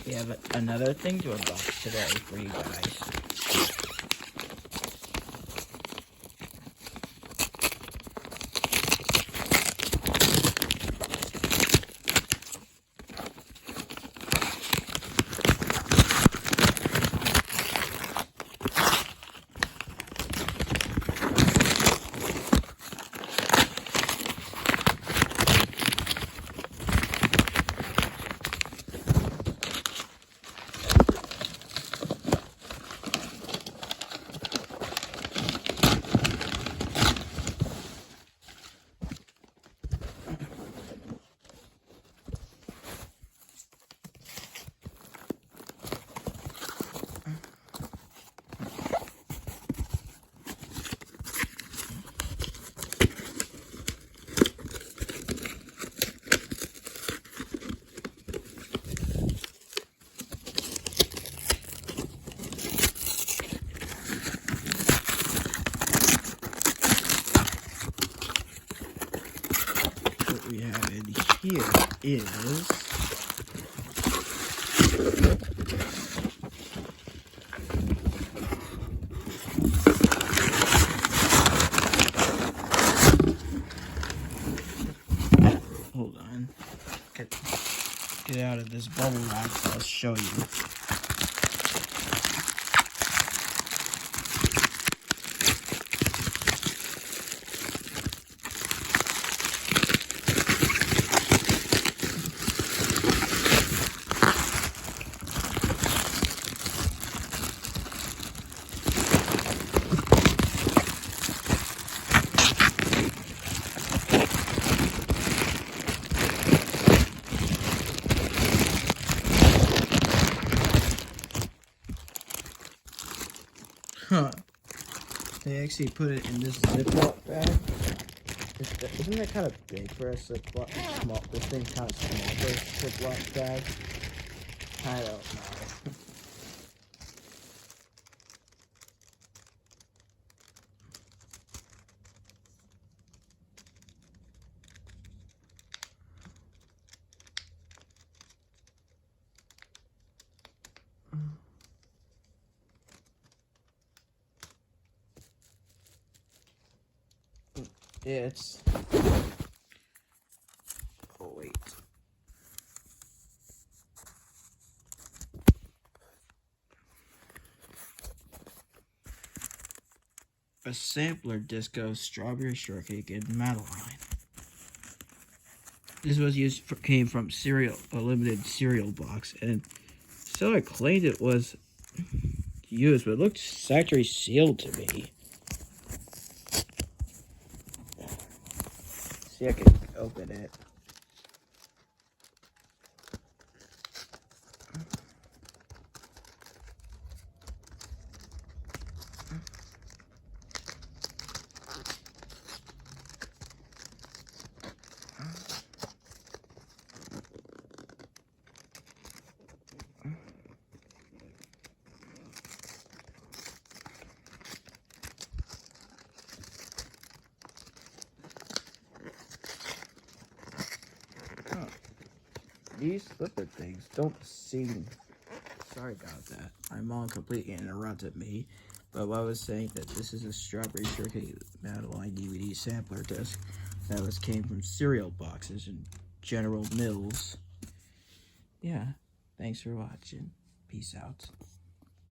We have another thing to unbox today for you guys. What we have in here is hold on. Get out of this bubble wrap so I'll show you. Huh. They actually put it in this Ziploc bag. Isn't that kind of big for a Ziploc? Small. This thing's kind of small for a Ziploc bag. I don't know. It's... oh, wait. A sampler disco strawberry shortcake and Madeline. This was came from a limited cereal box, and seller claimed it was used, but it looked factory sealed to me. See, I can open it. These slipper things don't seem... Sorry about that. My mom completely interrupted me. But I was saying that this is a strawberry shortcake Madeline DVD sampler disc that came from cereal boxes and General Mills. Yeah, thanks for watching. Peace out.